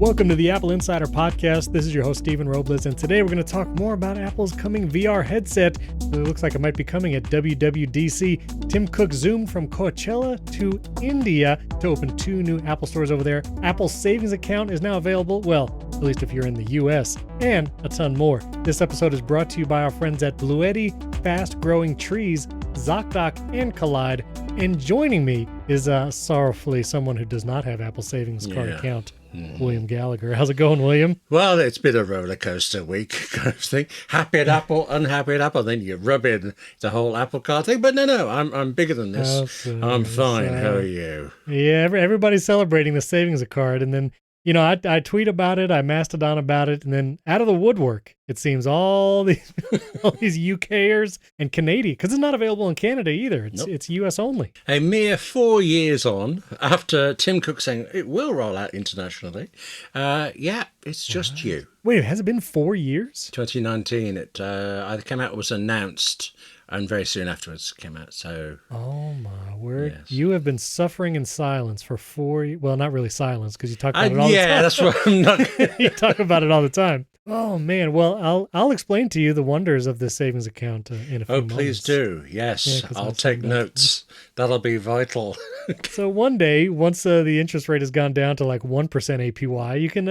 Welcome to the Apple Insider Podcast. This is your host, Stephen Robles, and today we're going to talk more about Apple's coming VR headset. It looks like it might be coming at WWDC. Tim Cook zoomed from Coachella to India to open 2 new Apple stores over there. Apple's savings account is now available, well, at least if you're in the US, and a ton more. This episode is brought to you by our friends at Bluetti, Fast Growing Trees, ZocDoc, and Collide. And joining me is sorrowfully someone who does not have Apple Savings Card account, William Gallagher. How's it going, William? Well, it's been a roller coaster week kind of thing. Happy at Apple, unhappy at Apple. Then you rub in the whole Apple Card thing. But no, I'm bigger than this. I'm fine. How are you? Yeah, everybody's celebrating the savings card, and then I tweet about it, I mastodon about it, and then out of the woodwork, it seems all these UKers and Canadian, because it's not available in Canada either. It's US only. A mere 4 years on, after Tim Cook saying it will roll out internationally, it's just you. Wait, has it been 4 years? 2019, it either came out or was announced, and very soon afterwards came out. So, oh my word! Yes. You have been suffering in silence for 4 years. Well, not really silence, because you talk about it all the time. Yeah, that's what I'm not. You talk about it all the time. Oh man! Well, I'll explain to you the wonders of this savings account in a few moments. Oh, please do. Yes, I'll take notes. That'll be vital. So one day, once the interest rate has gone down to like 1% APY, you can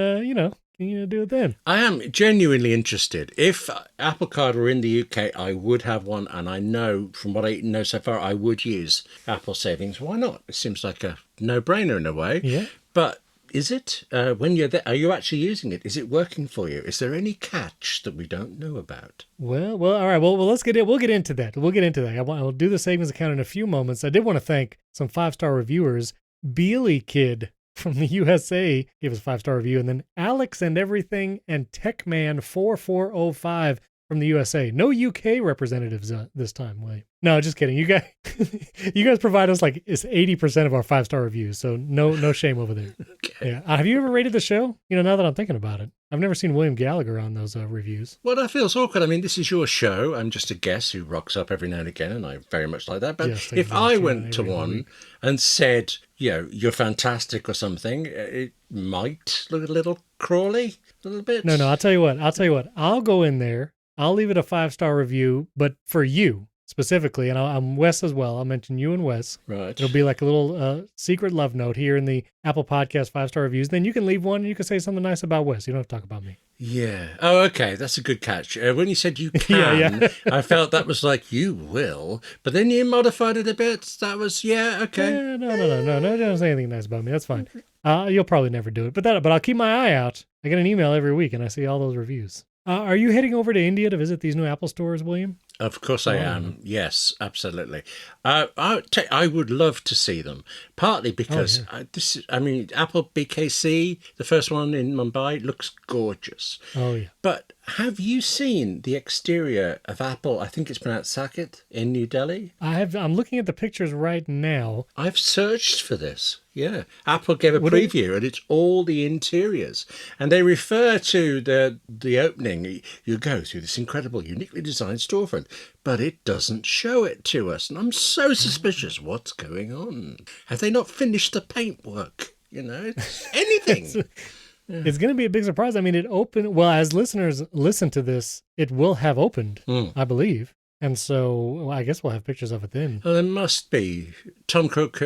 do it then. I am genuinely interested. If Apple Card were in the UK, I would have one, and I know from what I know so far, I would use Apple Savings. Why not? It seems like a no-brainer in a way. Yeah. But is it? When you're there, are you actually using it? Is it working for you? Is there any catch that we don't know about? Well, all right. Well, let's get it. We'll get into that. I'll do the savings account in a few moments. I did want to thank some 5-star reviewers. Beely Kid from the USA gave us a 5-star review, and then Alex and Everything and Techman4405 from the USA. No UK representatives this time, William. No, just kidding. You guys provide us like it's 80% of our 5-star reviews, so no shame over there. Okay. Yeah. Have you ever rated the show? Now that I'm thinking about it, I've never seen William Gallagher on those reviews. Well, that feels awkward. I mean, this is your show. I'm just a guest who rocks up every now and again, and I very much like that. But yes, if I went to one and said, you're fantastic or something, it might look a little crawly, a little bit. No, I'll tell you what. I'll go in there. I'll leave it a 5-star review, but for you specifically, and I'm Wes as well. I'll mention you and Wes. Right. It'll be like a little secret love note here in the Apple Podcast 5-star reviews. Then you can leave one and you can say something nice about Wes. You don't have to talk about me. Yeah. Oh, okay. That's a good catch. When you said you can, I felt that was like, you will. But then you modified it a bit. That was, okay. Yeah, no. Don't say anything nice about me. That's fine. You'll probably never do it. But I'll keep my eye out. I get an email every week and I see all those reviews. Are you heading over to India to visit these new Apple stores, William? Of course I am. Yes, absolutely. I would love to see them, partly because Apple BKC, the first one in Mumbai, looks gorgeous. Oh, yeah. But have you seen the exterior of Apple, I think it's pronounced Saket, in New Delhi? I'm looking at the pictures right now. I've searched for this. Yeah. Apple gave a preview, and it's all the interiors. And they refer to the opening. You go through this incredible, uniquely designed storefront, but it doesn't show it to us. And I'm so suspicious. What's going on? Have they not finished the paintwork? It's anything. It's going to be a big surprise. I mean, it opened, well, as listeners listen to this, it will have opened, I believe. And so I guess we'll have pictures of it then. Well, there must be. Tom Crook.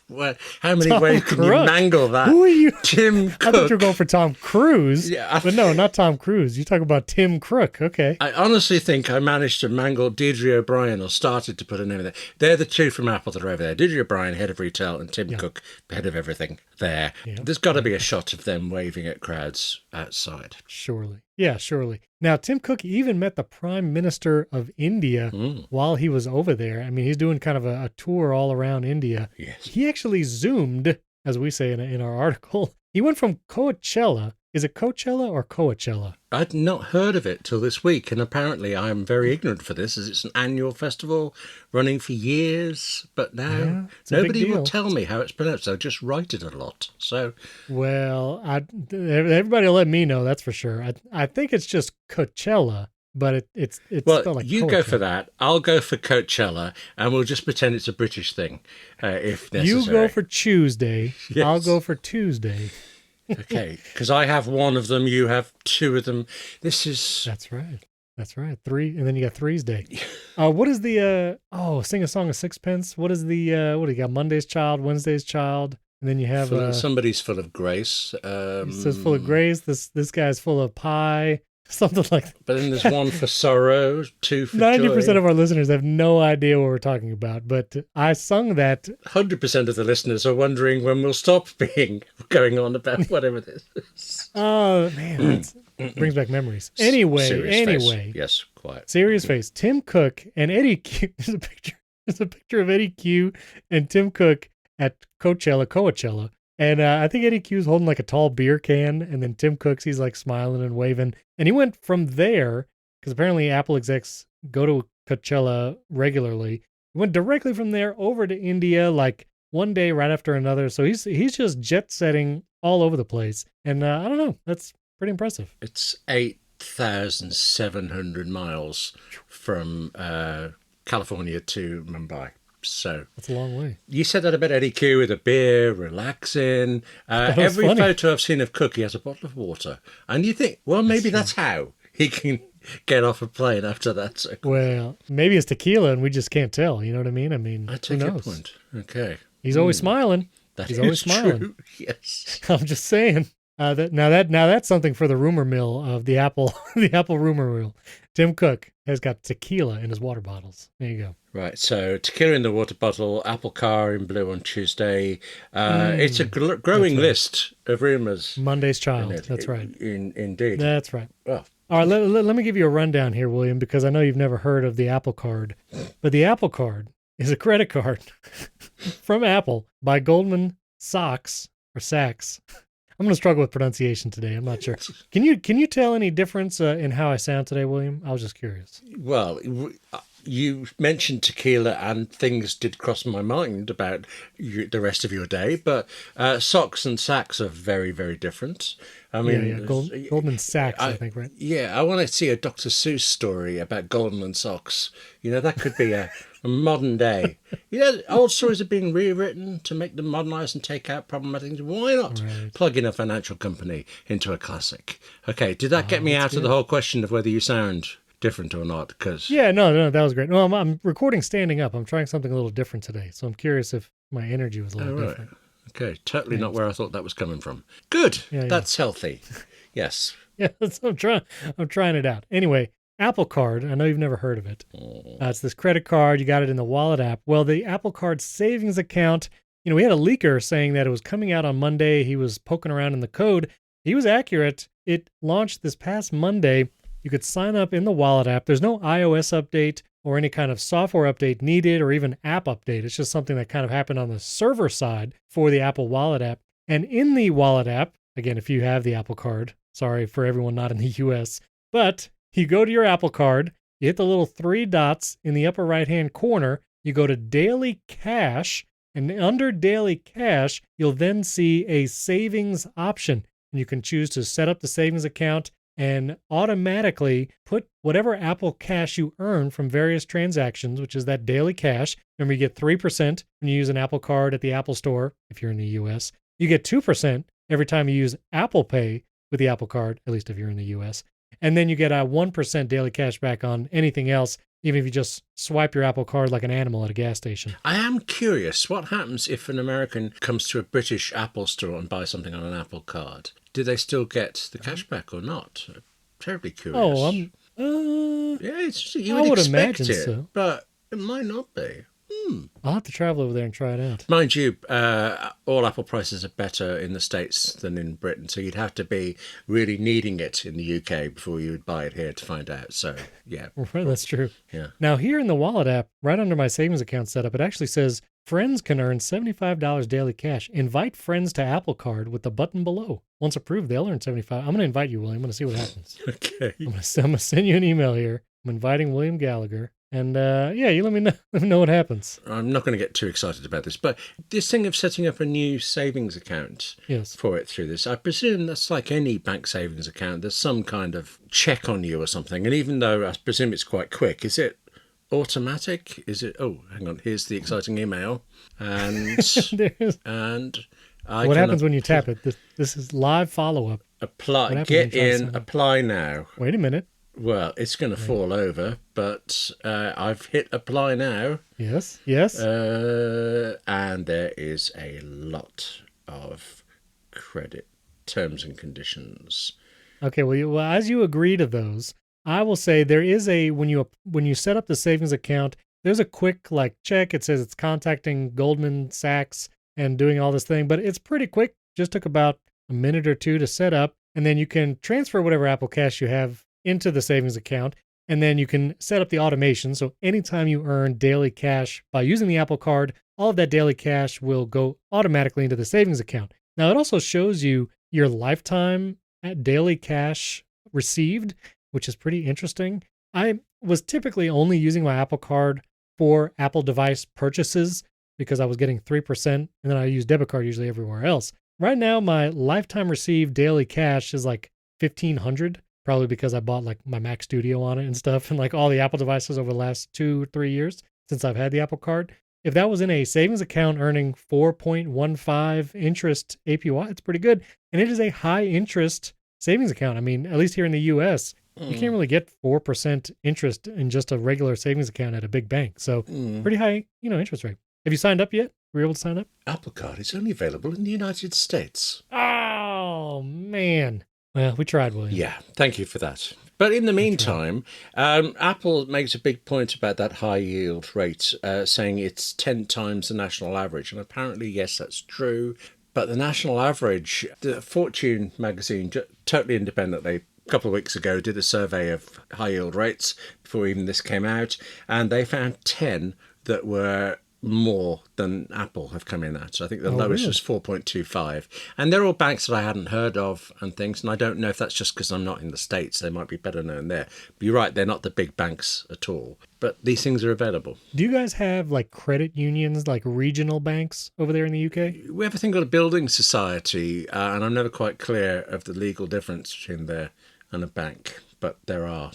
Well, how many ways can you mangle that? Who are you? Tim Cook. I thought you were going for Tom Cruise. Yeah, but no, not Tom Cruise. You talk about Tim Crook. Okay. I honestly think I managed to mangle Deirdre O'Brien, or started to put a name in there. They're the two from Apple that are over there. Deirdre O'Brien, head of retail, and Tim Cook, head of everything there. Yeah. There's got to be a shot of them waving at crowds outside. Surely. Yeah, surely. Now, Tim Cook even met the Prime Minister of India while he was over there. I mean, he's doing kind of a tour all around India. Yes. He actually zoomed, as we say in our article. He went from Coachella. Is it Coachella or Coachella? I'd not heard of it till this week, and apparently I'm very ignorant for this, as it's an annual festival running for years. But now nobody will tell me how it's pronounced. They'll just write it a lot. So, well, everybody will let me know, that's for sure. I think it's just Coachella. but it's Well, spelled like you go Coachella. for that. I'll go for Coachella, and we'll just pretend it's a British thing, if necessary. You go for Tuesday. Yes. I'll go for Tuesday. Okay, because I have one of them, you have two of them. This is... That's right. That's right. 3, and then you got Threes Day. What is the Sing a Song of Sixpence? What is the what do you got? Monday's Child, Wednesday's Child, and then you have somebody's full of grace. it says full of grace. This guy's full of pie. Something like that. But then there's one for sorrow, two for 90% joy. of our listeners have no idea what we're talking about, but I sung that. 100% of the listeners are wondering when we'll stop going on about whatever this is. Oh man, that brings back memories. Anyway, Serious face. Yes, quiet. Serious face. Tim Cook and Eddie Q. There's a picture of Eddie Q and Tim Cook at Coachella. And I think Eddie Q's holding like a tall beer can, and then Tim Cook's, he's like smiling and waving. And he went from there, because apparently Apple execs go to Coachella regularly. He went directly from there over to India, like one day right after another. So he's just jet setting all over the place. And I don't know, that's pretty impressive. It's 8,700 miles from California to Mumbai. So that's a long way. You said that about Eddie Q with a beer, relaxing. Every funny. photo I've seen of Cook, he has a bottle of water. And you think, well, maybe that's how he can get off a plane after that. So. Well, maybe it's tequila and we just can't tell. You know what I mean? I take who your knows? point. Okay. He's always smiling. He's always smiling. True. Yes. I'm just saying. Now that's something for the rumor mill of the Apple rumor mill. Tim Cook has got tequila in his water bottles. There you go. Right, so tequila in the water bottle, Apple Car in blue on Tuesday. It's a growing list of rumors. Monday's Child. That's right. Indeed. That's right. Well, all right, let me give you a rundown here, William, because I know you've never heard of the Apple Card. But the Apple Card is a credit card from Apple by Goldman Sachs or Sachs. I'm going to struggle with pronunciation today. I'm not sure. Can you tell any difference in how I sound today, William? I was just curious. Well, you mentioned tequila and things did cross my mind about the rest of your day, but Socks and Sacks are very, very different. I mean, Goldman Sachs, I think, right? Yeah, I want to see a Dr. Seuss story about Goldman Socks. You know, that could be a modern day. You know, old stories are being rewritten to make them modernized and take out problematic things. Why not plug in a financial company into a classic? Okay, did that get me out of the whole question of whether you sound different or not? Because no, that was great. No, I'm recording standing up. I'm trying something a little different today, so I'm curious if my energy was a little different. Okay, totally not where I thought that was coming from. Good, that's healthy. Yes. Yeah, I'm trying it out. Anyway, Apple Card. I know you've never heard of it. It's this credit card. You got it in the Wallet app. Well, the Apple Card savings account. You know, we had a leaker saying that it was coming out on Monday. He was poking around in the code. He was accurate. It launched this past Monday. You could sign up in the Wallet app. There's no iOS update or any kind of software update needed or even app update. It's just something that kind of happened on the server side for the Apple Wallet app. And in the Wallet app, again, if you have the Apple Card, sorry for everyone not in the US, but you go to your Apple Card, you hit the little 3 dots in the upper right-hand corner, you go to Daily Cash, and under Daily Cash, you'll then see a savings option. And you can choose to set up the savings account and automatically put whatever Apple Cash you earn from various transactions, which is that Daily Cash. Remember, you get 3% when you use an Apple Card at the Apple Store, if you're in the US. You get 2% every time you use Apple Pay with the Apple Card, at least if you're in the US. And then you get a 1% daily cash back on anything else, even if you just swipe your Apple Card like an animal at a gas station. I am curious, what happens if an American comes to a British Apple store and buys something on an Apple Card? Do they still get the cash back or not? I'm terribly curious. You would expect imagine it, so. But it might not be. I'll have to travel over there and try it out. Mind you, all Apple prices are better in the States than in Britain, so you'd have to be really needing it in the UK before you would buy it here to find out. So, yeah. Right, that's true. Yeah. Now, here in the Wallet app, right under my savings account setup, it actually says, friends can earn $75 daily cash. Invite friends to Apple Card with the button below. Once approved, they'll earn $75. I'm going to invite you, William. I'm going to see what happens. Okay. I'm going to send you an email here. I'm inviting William Gallagher. And you let me know what happens. I'm not going to get too excited about this, but this thing of setting up a new savings account Yes. for it through this, I presume that's like any bank savings account. There's some kind of check on you or something. And even though I presume it's quite quick, is it automatic? Is it? Oh, hang on. Here's the exciting email. And What happens when you tap it? This is live follow-up. Apply. Get in. Apply now. Wait a minute. Well, it's going to fall over, but I've hit apply now. Yes. And there is a lot of credit terms and conditions. Okay, well, as you agree to those, I will say there is when you set up the savings account, there's a quick check. It says it's contacting Goldman Sachs and doing all this thing, but it's pretty quick. Just took about a minute or two to set up, and then you can transfer whatever Apple Cash you have into the savings account, and then you can set up the automation. So anytime you earn daily cash by using the Apple Card, all of that daily cash will go automatically into the savings account. Now, it also shows you your lifetime daily cash received, which is pretty interesting. I was typically only using my Apple Card for Apple device purchases because I was getting 3%, and then I use debit card usually everywhere else. Right now, my lifetime received daily cash is like $1,500. Probably because I bought my Mac Studio on it and stuff, and all the Apple devices over the last 2-3 years since I've had the Apple Card. If that was in a savings account earning 4.15 interest APY, it's pretty good. And it is a high interest savings account. I mean, at least here in the US, you can't really get 4% interest in just a regular savings account at a big bank. So pretty high, interest rate. Have you signed up yet? Were you able to sign up? Apple Card is only available in the United States. Oh, man. Well, we tried, William. Yeah, thank you for that. But in the meantime, Apple makes a big point about that high yield rate, saying it's 10 times the national average. And apparently, yes, that's true. But the national average, the Fortune magazine, totally independently, a couple of weeks ago, did a survey of high yield rates before even this came out. And they found 10 that were more than Apple have come in at. So I think the lowest was 4.25. And they're all banks that I hadn't heard of and things. And I don't know if that's just because I'm not in the States. They might be better known there. But you're right, they're not the big banks at all. But these things are available. Do you guys have credit unions, regional banks over there in the UK? We have a thing called a building society. And I'm never quite clear of the legal difference between there and a bank. But there are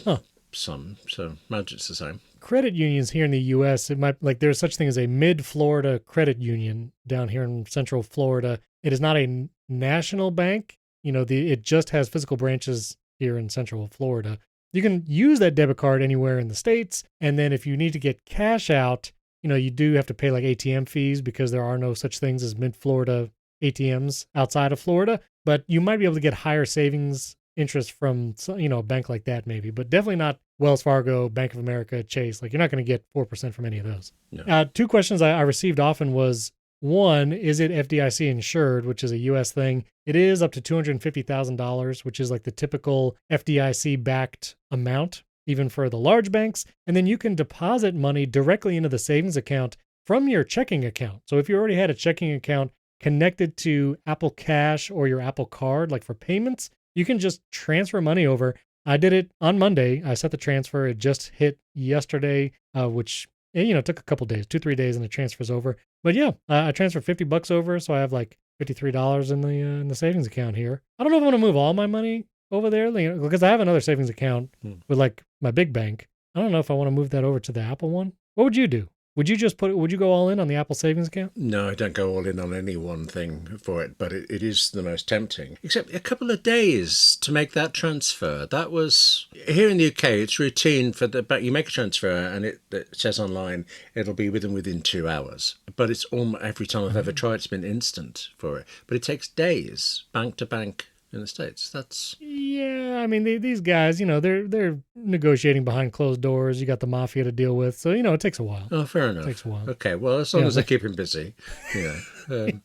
some. So imagine it's the same. Credit unions here in the U.S., it might there's such thing as a mid-Florida credit union down here in Central Florida. It is not a national bank. It just has physical branches here in Central Florida. You can use that debit card anywhere in the States, and then if you need to get cash out, you do have to pay ATM fees because there are no such things as mid-Florida ATMs outside of Florida. But you might be able to get higher savings interest from a bank like that maybe, but definitely not Wells Fargo, Bank of America, Chase. You're not going to get 4% from any of those. No. 2 questions I received often was, one, is it FDIC insured, which is a U.S. thing? It is up to $250,000, which is the typical FDIC-backed amount, even for the large banks. And then you can deposit money directly into the savings account from your checking account. So if you already had a checking account connected to Apple Cash or your Apple Card, for payments, you can just transfer money over. I did it on Monday. I set the transfer. It just hit yesterday, which, took a couple days, 2-3 days, and the transfer's over. But yeah, I transferred $50 over, so I have $53 in the savings account here. I don't know if I want to move all my money over there, because I have another savings account with my big bank. I don't know if I want to move that over to the Apple one. What would you do? Would you go all in on the Apple savings account? No, I don't go all in on any one thing for it, but it is the most tempting. Except a couple of days to make that transfer. That was, here in the UK, it's routine for you make a transfer and it says online, it'll be within 2 hours. But it's almost every time I've ever tried, it's been instant for it. But it takes days, bank to bank. In the States, I mean, these guys, they're negotiating behind closed doors. You got the mafia to deal with, so it takes a while. Oh, fair enough. It takes a while. Okay, well, as long as they keep him busy,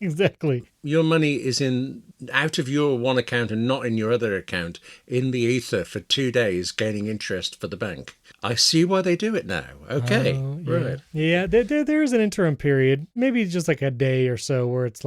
exactly. Your money is out of your one account and not in your other account in the ether for 2 days, gaining interest for the bank. I see why they do it now. Okay, right. Yeah, there is an interim period, maybe just a day or so, where it's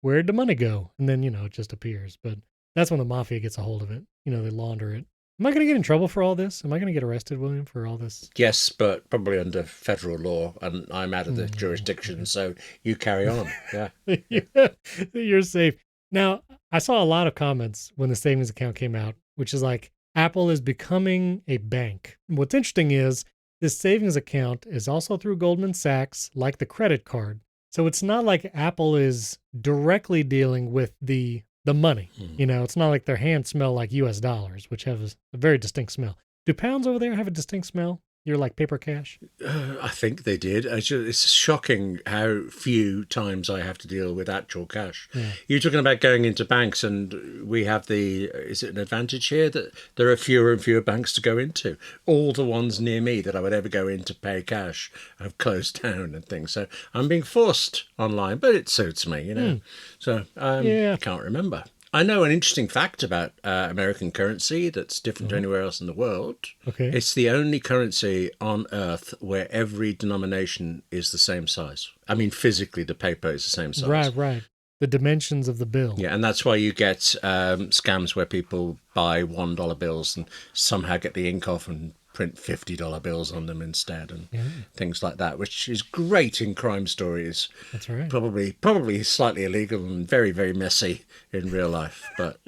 where'd the money go? And then it just appears, but. That's when the mafia gets a hold of it. They launder it. Am I going to get in trouble for all this? Am I going to get arrested, William, for all this? Yes, but probably under federal law, and I'm out of the jurisdiction, so you carry on. Yeah. Yeah, you're safe. Now, I saw a lot of comments when the savings account came out, which is like, Apple is becoming a bank. What's interesting is this savings account is also through Goldman Sachs, like the credit card. So it's not like Apple is directly dealing with the money. It's not like their hands smell like US dollars, which have a very distinct smell. Do pounds over there have a distinct smell? You're like paper cash? I think they did. It's shocking how few times I have to deal with actual cash. Yeah. You're talking about going into banks, and we have is it an advantage here that there are fewer and fewer banks to go into? All the ones near me that I would ever go in to pay cash have closed down and things. So I'm being forced online, but it suits me, So I can't remember. I know an interesting fact about American currency that's different to anywhere else in the world. Okay. It's the only currency on Earth where every denomination is the same size. I mean, physically, the paper is the same size. Right. The dimensions of the bill. Yeah, and that's why you get scams where people buy $1 bills and somehow get the ink off and print $50 bills on them instead, and things like that, which is great in crime stories. That's right. Probably slightly illegal and very, very messy in real life, but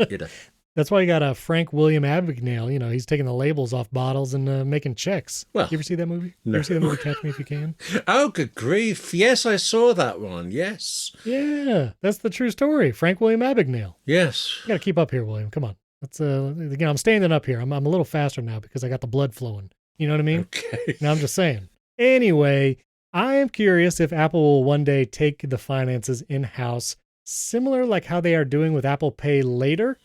That's why you got a Frank William Abagnale. He's taking the labels off bottles and making checks. Well, you ever see that movie? No. You ever see the movie Catch Me If You Can? Oh, good grief. Yes, I saw that one. Yes. Yeah, that's the true story. Frank William Abagnale. Yes. You got to keep up here, William. Come on. Let's, I'm standing up here. I'm a little faster now because I got the blood flowing. You know what I mean? Okay. Now I'm just saying. Anyway, I am curious if Apple will one day take the finances in-house, similar like how they are doing with Apple Pay Later,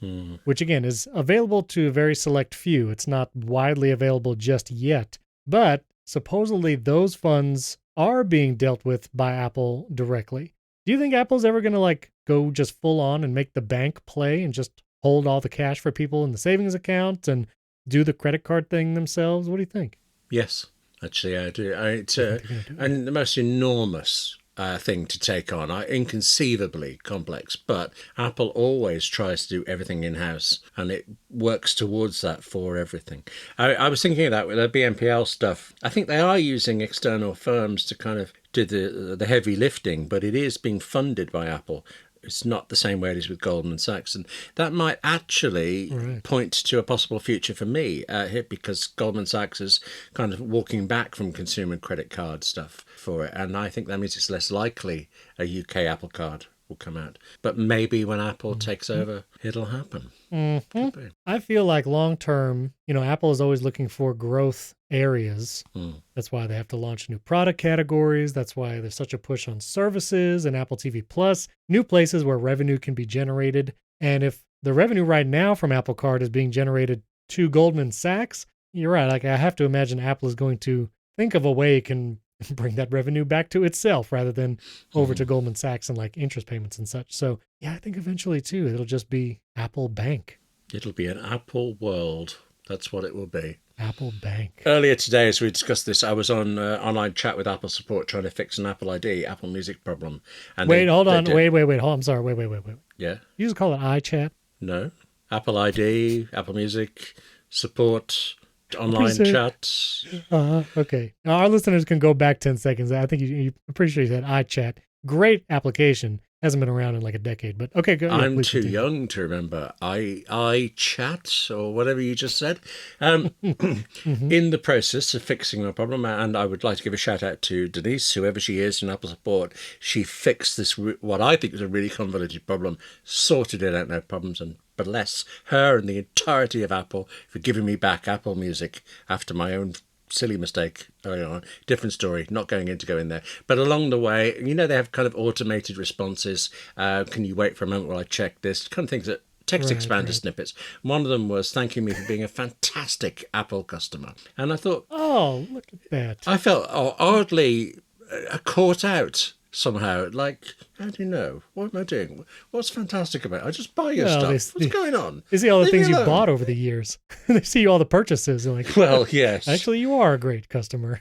which again is available to a very select few. It's not widely available just yet, but supposedly those funds are being dealt with by Apple directly. Do you think Apple's ever going to go just full on and make the bank play and just hold all the cash for people in the savings account and do the credit card thing themselves? What do you think? Yes, actually, I do. It's and the most enormous thing to take on, inconceivably complex, but Apple always tries to do everything in-house, and it works towards that for everything. I was thinking of that with the BNPL stuff. I think they are using external firms to kind of do the heavy lifting, but it is being funded by Apple. It's not the same way it is with Goldman Sachs. And that might actually point to a possible future for me here, because Goldman Sachs is kind of walking back from consumer credit card stuff for it. And I think that means it's less likely a UK Apple Card will come out. But maybe when Apple takes over, it'll happen. I feel like long term, Apple is always looking for growth areas. That's why they have to launch new product categories. That's why there's such a push on services and Apple TV Plus, new places where revenue can be generated. And if the revenue right now from Apple Card is being generated to Goldman Sachs, you're right. I have to imagine Apple is going to think of a way it can bring that revenue back to itself rather than over to Goldman Sachs and interest payments and such. So yeah, I think eventually too, it'll just be Apple Bank. It'll be an Apple world. That's what it will be. Apple Bank. Earlier today, as we discussed this, I was on online chat with Apple support trying to fix an Apple ID, Apple Music problem. And hold on. Wait. I'm sorry. Wait. Yeah? You just call it iChat? No. Apple ID, Apple Music, support, online chat. Okay. Now our listeners can go back 10 seconds. I think I'm pretty sure you said iChat. Great application. Hasn't been around in a decade, but okay, go. I'm too young to remember iChat or whatever you just said. In the process of fixing my problem, and I would like to give a shout out to Denise, whoever she is in Apple support. She fixed this, what I think is a really convoluted problem, sorted it out, no problems, and bless her and the entirety of Apple for giving me back Apple Music after my own silly mistake early on. Different story, not going in there. But along the way, they have kind of automated responses. Can you wait for a moment while I check this? Kind of things that text expander snippets. One of them was thanking me for being a fantastic Apple customer. And I thought, oh, look at that. I felt oddly caught out somehow. How do you know? What am I doing? What's fantastic about it? I just buy your stuff. What's going on? They see all the things you bought over the years. They see all the purchases. They're like, well, yes. Actually, you are a great customer.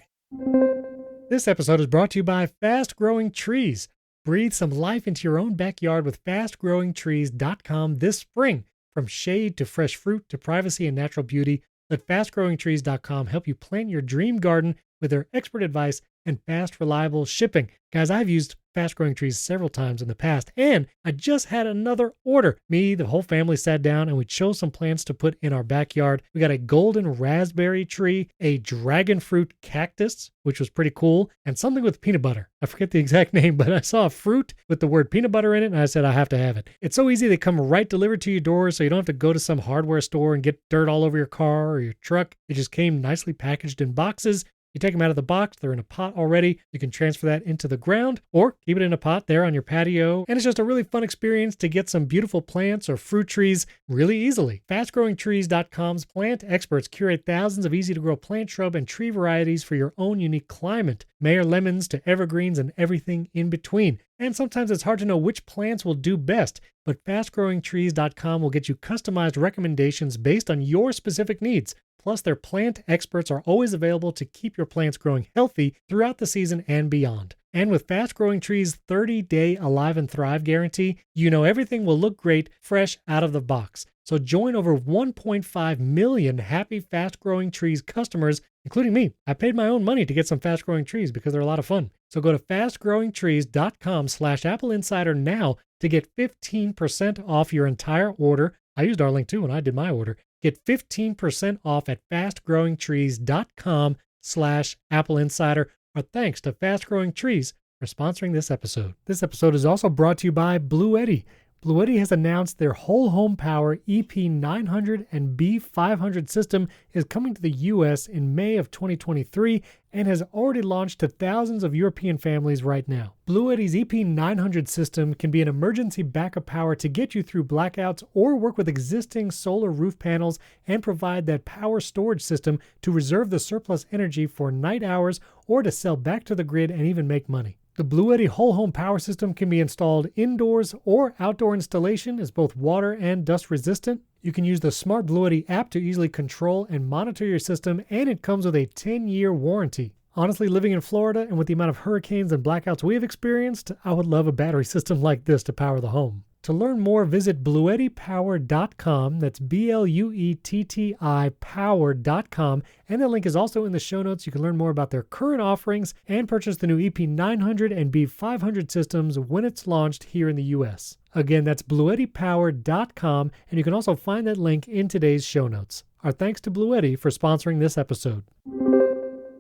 This episode is brought to you by Fast Growing Trees. Breathe some life into your own backyard with fastgrowingtrees.com this spring. From shade to fresh fruit to privacy and natural beauty, Let FastGrowingTrees.com help you plant your dream garden with their expert advice and fast, reliable shipping. Guys, I've used Fast Growing Trees several times in the past, and I just had another order. Me, the whole family sat down and we chose some plants to put in our backyard. We got a golden raspberry tree, a dragon fruit cactus, which was pretty cool, and something with peanut butter. I forget the exact name, but I saw a fruit with the word peanut butter in it, and I said, I have to have it. It's so easy. They come right delivered to your door, so you don't have to go to some hardware store and get dirt all over your car or your truck. It just came nicely packaged in boxes. You take them out of the box, they're in a pot already. You can transfer that into the ground or keep it in a pot there on your patio. And it's just a really fun experience to get some beautiful plants or fruit trees really easily. FastGrowingTrees.com's plant experts curate thousands of easy-to-grow plant, shrub, and tree varieties for your own unique climate. Mayor lemons to evergreens and everything in between. And sometimes it's hard to know which plants will do best, but FastGrowingTrees.com will get you customized recommendations based on your specific needs. Plus, their plant experts are always available to keep your plants growing healthy throughout the season and beyond. And with Fast Growing Trees' 30-day Alive and Thrive guarantee, you know everything will look great fresh out of the box. So join over 1.5 million happy Fast Growing Trees customers, including me. I paid my own money to get some Fast Growing Trees because they're a lot of fun. So go to fastgrowingtrees.com/AppleInsider now to get 15% off your entire order. I used our link too when I did my order. Get 15% off at fastgrowingtrees.com/AppleInsider. Our thanks to Fast Growing Trees for sponsoring this episode. This episode is also brought to you by Bluetti. Bluetti has announced their whole home power EP900 and B500 system is coming to the US in May of 2023 and has already launched to thousands of European families right now. Bluetti's EP900 system can be an emergency backup power to get you through blackouts or work with existing solar roof panels and provide that power storage system to reserve the surplus energy for night hours or to sell back to the grid and even make money. The Bluetti whole home power system can be installed indoors or outdoor installation is both water and dust resistant. You can use the Smart Bluetti app to easily control and monitor your system, and it comes with a 10-year warranty. Honestly, living in Florida and with the amount of hurricanes and blackouts we have experienced, I would love a battery system like this to power the home. To learn more, visit BluettiPower.com. That's BLUETTI Power.com. And the link is also in the show notes. You can learn more about their current offerings and purchase the new EP900 and B500 systems when it's launched here in the US. Again, that's BluettiPower.com. And you can also find that link in today's show notes. Our thanks to Bluetti for sponsoring this episode.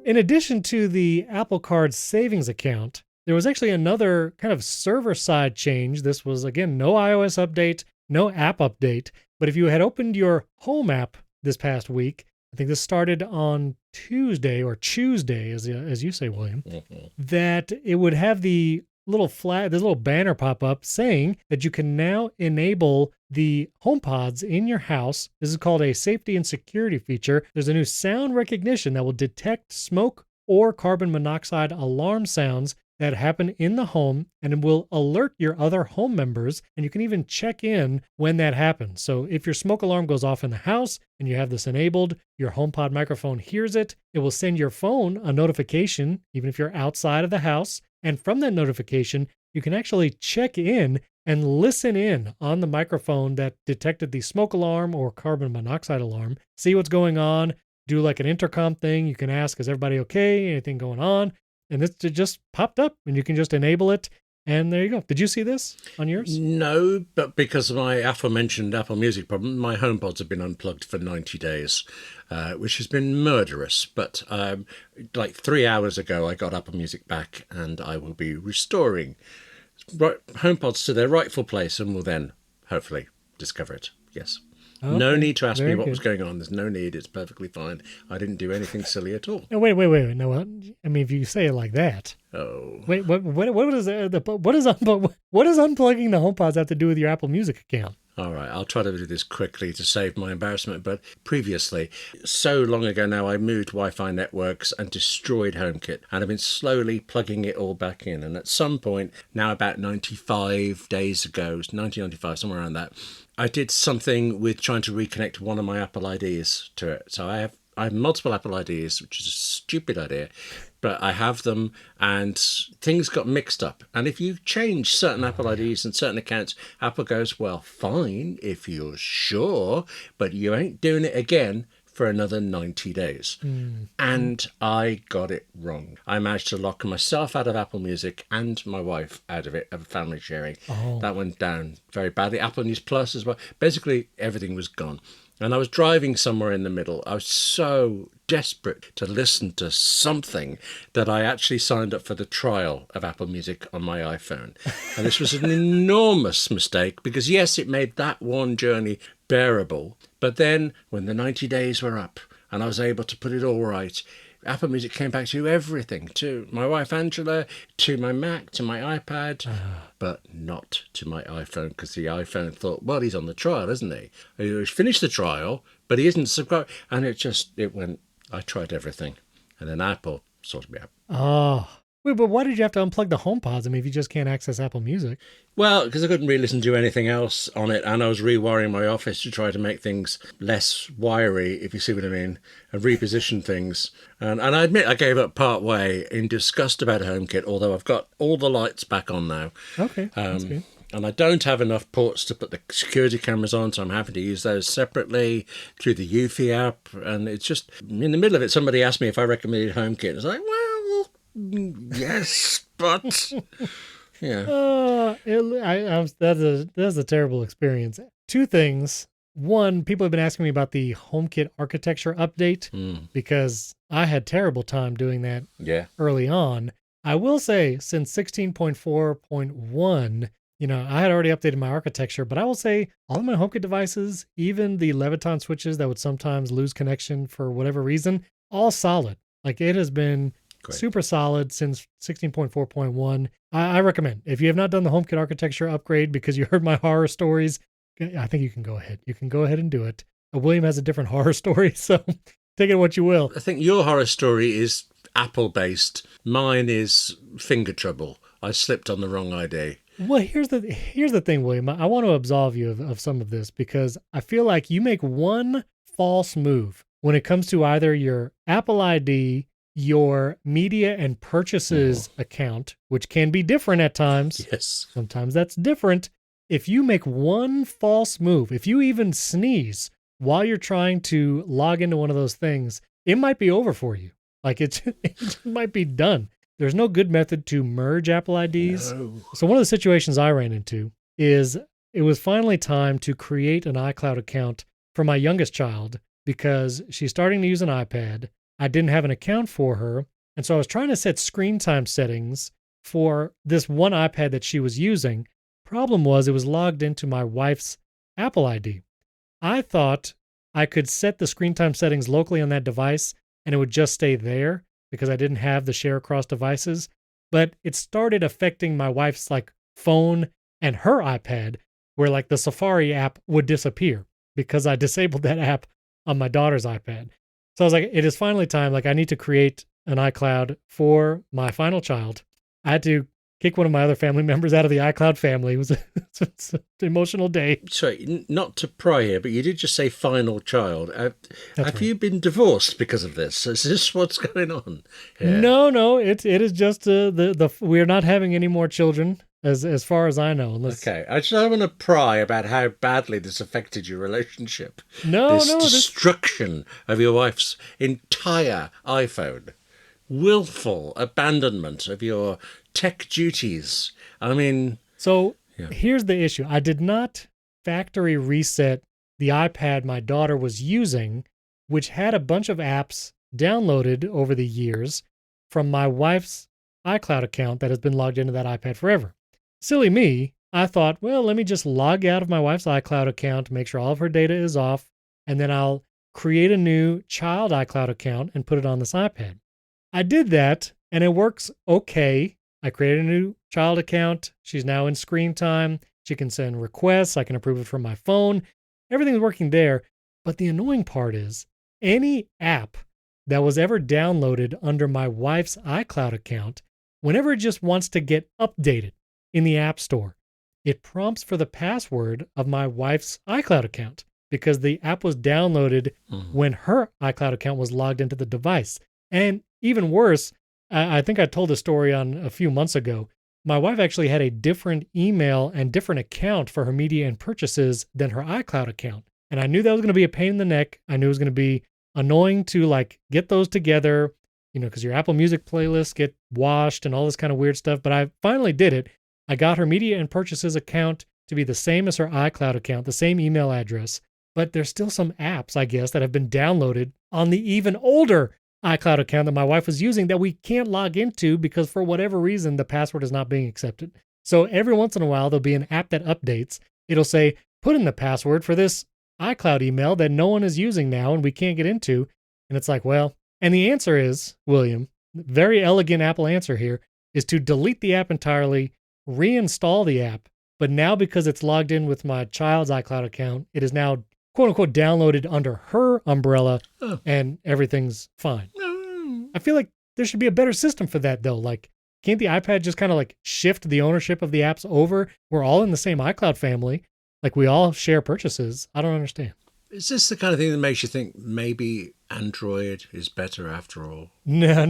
In addition to the Apple Card savings account, there was actually another kind of server-side change. This was, again, no iOS update, no app update. But if you had opened your Home app this past week, I think this started on Tuesday, or Tuesday, as you say, William, that it would have the little flag, this little banner pop up saying that you can now enable the HomePods in your house. This is called a safety and security feature. There's a new sound recognition that will detect smoke or carbon monoxide alarm sounds that happen in the home, and it will alert your other home members, and you can even check in when that happens. So if your smoke alarm goes off in the house and you have this enabled, your HomePod microphone hears it. It will send your phone a notification, even if you're outside of the house. And from that notification, you can actually check in and listen in on the microphone that detected the smoke alarm or carbon monoxide alarm, see what's going on, do like an intercom thing. You can ask, is everybody okay? Anything going on? And it just popped up, and you can just enable it, and there you go. Did you see this on yours? No, but because of my aforementioned Apple Music problem, my HomePods have been unplugged for 90 days, which has been murderous. But like 3 hours ago, I got Apple Music back, and I will be restoring HomePods to their rightful place, and will then hopefully discover it. Yes. Okay. No need to ask me what was going on. There's no need. It's perfectly fine. I didn't do anything silly at all. No, wait. No, I mean, if you say it like that. Oh. Wait, what is unplugging the HomePods have to do with your Apple Music account? All right, I'll try to do this quickly to save my embarrassment, but previously, so long ago now, I moved Wi-Fi networks and destroyed HomeKit, and I've been slowly plugging it all back in, and at some point, now about 95 days ago, 1995, somewhere around that, I did something with trying to reconnect one of my Apple IDs to it. So I have multiple Apple IDs, which is a stupid idea, but I have them, and things got mixed up. And if you change certain Apple IDs and certain accounts, Apple goes, well, fine, if you're sure, but you ain't doing it again for another 90 days. And I got it wrong. I managed to lock myself out of Apple Music and my wife out of it, of family sharing. That went down very badly. Apple News Plus as well. Basically, everything was gone. And I was driving somewhere in the middle. I was so desperate to listen to something that I actually signed up for the trial of Apple Music on my iPhone. And this was an enormous mistake because, yes, it made that one journey bearable. But then when the 90 days were up and I was able to put it all right, Apple Music came back to everything, to my wife Angela, to my Mac, to my iPad, but not to my iPhone, because the iPhone thought, well, he's on the trial, isn't he? He's finished the trial, but he isn't subscribed. And it went, I tried everything. And then Apple sorted me out. Oh. Wait, but why did you have to unplug the HomePods? I mean, if you just can't access Apple Music. Well, because I couldn't really listen to anything else on it, and I was rewiring my office to try to make things less wiry, if you see what I mean, and reposition things. And I admit I gave up part way in disgust about HomeKit, although I've got all the lights back on now. Okay, that's good. And I don't have enough ports to put the security cameras on, so I'm having to use those separately through the Eufy app. And it's just, in the middle of it, somebody asked me if I recommended HomeKit. I was like, well, yes, but yeah. That's a terrible experience. Two things. One, people have been asking me about the HomeKit architecture update because I had terrible time doing that early on. I will say, since 16.4.1, I had already updated my architecture, but I will say all of my HomeKit devices, even the Leviton switches that would sometimes lose connection for whatever reason, all solid. Like, it has been super solid since 16.4.1. I recommend, if you have not done the HomeKit architecture upgrade because you heard my horror stories, I think you can go ahead. You can go ahead and do it. William has a different horror story, so take it what you will. I think your horror story is Apple-based. Mine is finger trouble. I slipped on the wrong ID. Well, here's the thing, William. I want to absolve you of some of this because I feel like you make one false move when it comes to either your Apple ID, your media and purchases account, which can be different at times. Yes. Sometimes that's different. If you make one false move, if you even sneeze while you're trying to log into one of those things, it might be over for you. Like, it might be done. There's no good method to merge Apple IDs. No. So one of the situations I ran into is it was finally time to create an iCloud account for my youngest child because she's starting to use an iPad. I didn't have an account for her. And so I was trying to set screen time settings for this one iPad that she was using. Problem was, it was logged into my wife's Apple ID. I thought I could set the screen time settings locally on that device and it would just stay there because I didn't have the share across devices. But it started affecting my wife's phone and her iPad, where the Safari app would disappear because I disabled that app on my daughter's iPad. So I was like, it is finally time. I need to create an iCloud for my final child. I had to kick one of my other family members out of the iCloud family. It was it's an emotional day. Sorry, not to pry here, but you did just say final child. Have right. you been divorced because of this? Is this what's going on here? No. It is just we're not having any more children as far as I know. Okay, I just don't want to pry about how badly this affected your relationship. This destruction of your wife's entire iPhone. Willful abandonment of your tech duties. I mean... So here's the issue. I did not factory reset the iPad my daughter was using, which had a bunch of apps downloaded over the years from my wife's iCloud account that has been logged into that iPad forever. Silly me, I thought, well, let me just log out of my wife's iCloud account, make sure all of her data is off, and then I'll create a new child iCloud account and put it on this iPad. I did that, and it works okay. I created a new child account. She's now in screen time. She can send requests. I can approve it from my phone. Everything's working there. But the annoying part is any app that was ever downloaded under my wife's iCloud account, whenever it just wants to get updated in the App Store, it prompts for the password of my wife's iCloud account because the app was downloaded when her iCloud account was logged into the device. And even worse, I think I told a story on a few months ago. My wife actually had a different email and different account for her media and purchases than her iCloud account. And I knew that was going to be a pain in the neck. I knew it was going to be annoying to like get those together, because your Apple Music playlists get washed and all this kind of weird stuff. But I finally did it. I got her media and purchases account to be the same as her iCloud account, the same email address. But there's still some apps, I guess, that have been downloaded on the even older iCloud account that my wife was using that we can't log into because for whatever reason, the password is not being accepted. So every once in a while, there'll be an app that updates. It'll say, put in the password for this iCloud email that no one is using now and we can't get into. And it's like, well, and the answer is, William, very elegant Apple answer here, is to delete the app entirely, reinstall the app. But now because it's logged in with my child's iCloud account, it is now quote unquote downloaded under her umbrella and everything's fine. I feel like there should be a better system for that though. Like, can't the iPad just kind of like shift the ownership of the apps over? We're all in the same iCloud family. Like we all share purchases. I don't understand. Is this the kind of thing that makes you think maybe Android is better after all? No.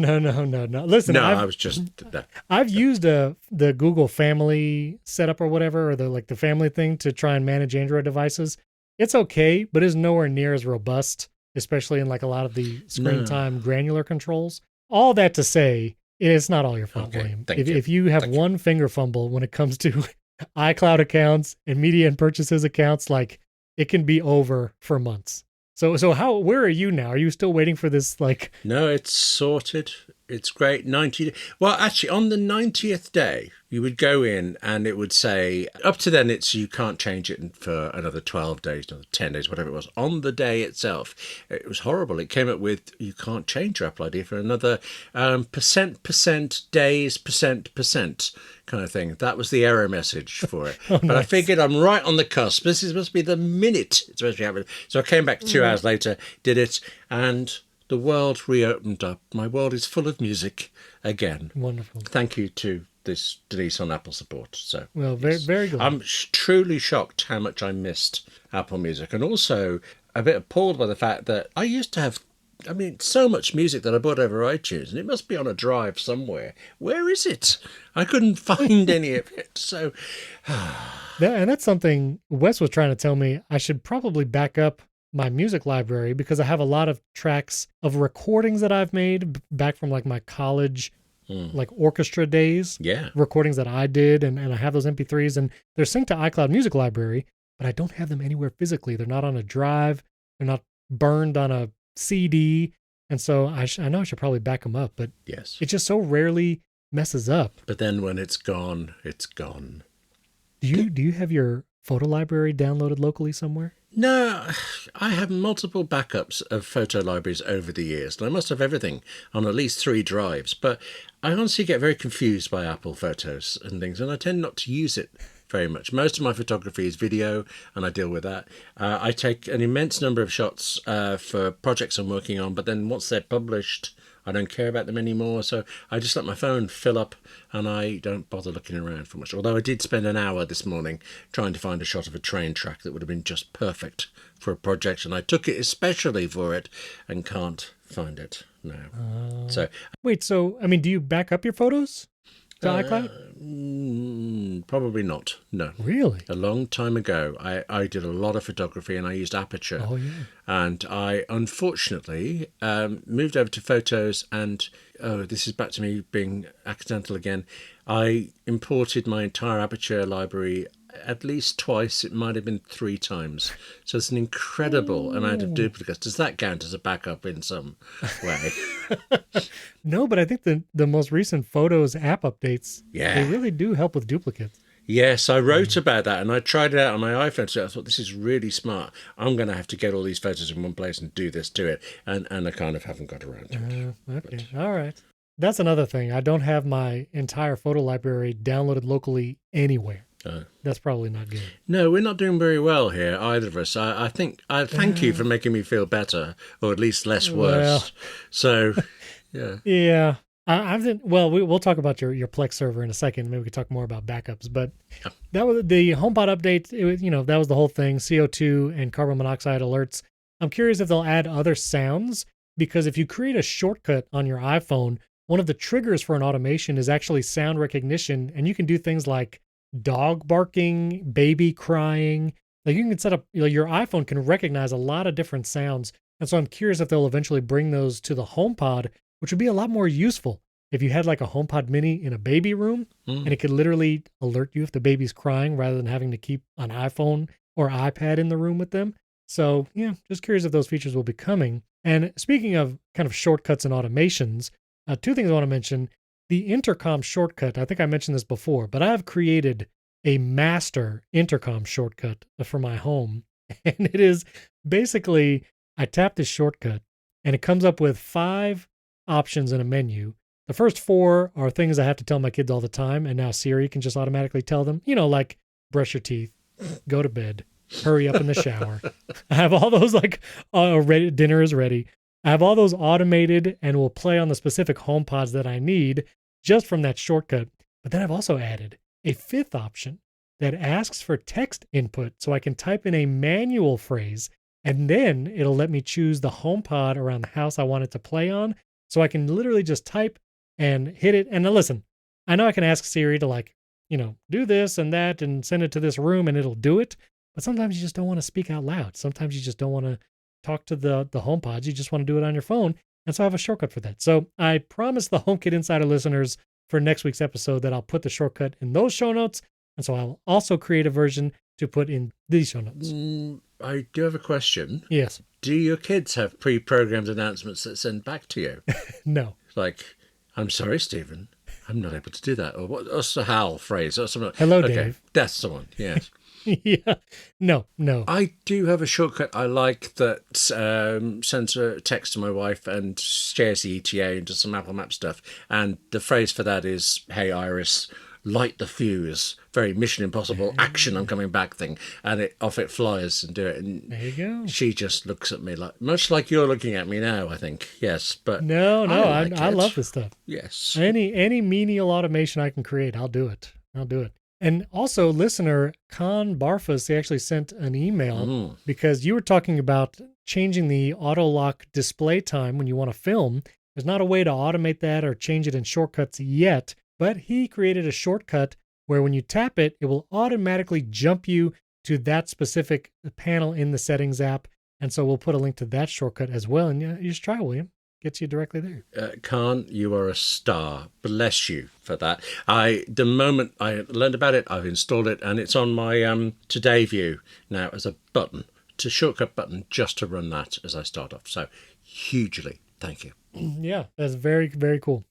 Listen, I've used the Google Family setup or whatever, or the family thing to try and manage Android devices. It's okay, but it's nowhere near as robust, especially in like a lot of the screen time granular controls. All that to say, it's not all your fault, William. If you have one finger fumble when it comes to iCloud accounts and media and purchases accounts, like it can be over for months. So where are you now? Are you still waiting for this? Like, no, it's sorted. It's great. Well, actually, on the 90th day, you would go in and it would say, up to then, you can't change it for another 12 days, another 10 days, whatever it was. On the day itself, it was horrible. It came up with, you can't change your Apple ID for another percent days, percent kind of thing. That was the error message for it. But nice. I figured I'm right on the cusp. This must be the minute it's supposed to be happening. So I came back 2 hours later, did it, and the world reopened up. My world is full of music again. Wonderful. Thank you to this Denise on Apple support. So, well, very, very good. I'm truly shocked how much I missed Apple Music, and also a bit appalled by the fact that I used to have, so much music that I bought over iTunes, and it must be on a drive somewhere. Where is it? I couldn't find any of it. So, and that's something Wes was trying to tell me. I should probably back up my music library because I have a lot of tracks of recordings that I've made back from like my college like orchestra days. Yeah. Recordings that I did, and I have those MP3s and they're synced to iCloud Music Library, but I don't have them anywhere physically. They're not on a drive. They're not burned on a CD. And so I know I should probably back them up, but yes, it just so rarely messes up. But then when it's gone, it's gone. Do you have your photo library downloaded locally somewhere? No, I have multiple backups of photo libraries over the years, and I must have everything on at least 3 drives. But I honestly get very confused by Apple Photos and things, and I tend not to use it very much. Most of my photography is video, and I deal with that. I take an immense number of shots for projects I'm working on, but then once they're published, I don't care about them anymore, so I just let my phone fill up and I don't bother looking around for much. Although I did spend an hour this morning trying to find a shot of a train track that would have been just perfect for a project, and I took it especially for it and can't find it now. Wait, so, do you back up your photos to iCloud? Probably not, no. Really? A long time ago, I did a lot of photography and I used Aperture. Oh, yeah. And I, unfortunately, moved over to Photos and, this is back to me being accidental again, I imported my entire Aperture library at least twice. It might have been 3 times. So it's an incredible amount of duplicates. Does that count as a backup in some way? No, but I think the most recent Photos app updates, yeah, they really do help with duplicates. Yes, I wrote about that and I tried it out on my iPhone. So I thought, this is really smart. I'm going to have to get all these photos in one place and do this to it. And I kind of haven't got around to it. Okay, all right. That's another thing. I don't have my entire photo library downloaded locally anywhere. That's probably not good. No, we're not doing very well here, either of us. I thank you for making me feel better, or at least less worse. Well, so, yeah. Yeah. We'll talk about your Plex server in a second. Maybe we could talk more about backups. But that was the HomePod update. It was, that was the whole thing. CO2 and carbon monoxide alerts. I'm curious if they'll add other sounds, because if you create a shortcut on your iPhone, one of the triggers for an automation is actually sound recognition, and you can do things like dog barking, baby crying. Like you can set up, your iPhone can recognize a lot of different sounds And so I'm curious if they'll eventually bring those to the HomePod, which would be a lot more useful if you had like a HomePod mini in a baby room and it could literally alert you if the baby's crying rather than having to keep an iPhone or iPad in the room with them. So yeah, just curious if those features will be coming. And speaking of kind of shortcuts and automations, two things I want to mention. The Intercom Shortcut, I think I mentioned this before, but I have created a master Intercom shortcut for my home. And it is basically, I tap this shortcut and it comes up with 5 options in a menu. The first 4 are things I have to tell my kids all the time, and now Siri can just automatically tell them, like brush your teeth, go to bed, hurry up in the shower. I have all those ready, dinner is ready. I have all those automated and will play on the specific HomePods that I need just from that shortcut. But then I've also added a 5th option that asks for text input so I can type in a manual phrase and then it'll let me choose the HomePod around the house I want it to play on. So I can literally just type and hit it. And now listen, I know I can ask Siri to do this and that and send it to this room and it'll do it. But sometimes you just don't want to speak out loud. Sometimes you just don't want to talk to the HomePods. You just want to do it on your phone. And so I have a shortcut for that. So I promised the HomeKit Insider listeners for next week's episode that I'll put the shortcut in those show notes. And so I'll also create a version to put in these show notes. I do have a question. Yes. Do your kids have pre-programmed announcements that send back to you? No. Like, I'm sorry, Stephen, I'm not able to do that. Or what's the HAL phrase? Or something. Hello, okay, Dave. That's the one, yes. Yeah. No. I do have a shortcut I like that sends a text to my wife and shares the ETA and does some Apple Map stuff. And the phrase for that is, hey, Iris, light the fuse. Very Mission Impossible action, I'm coming back thing. And off it flies and do it. And there you go. She just looks at me much like you're looking at me now, I think. Yes, but No, I love this stuff. Yes. Any menial automation I can create, I'll do it. And also, listener Khan Barfus, they actually sent an email because you were talking about changing the auto lock display time when you want to film. There's not a way to automate that or change it in shortcuts yet, but he created a shortcut where when you tap it, it will automatically jump you to that specific panel in the settings app. And so we'll put a link to that shortcut as well. And you just try, William. Gets you directly there. Khan, you are a star. Bless you for that. The moment I learned about it, I've installed it, and it's on my Today view now as a button, to shortcut button, just to run that as I start off. So hugely, thank you. Yeah, that's very, very cool.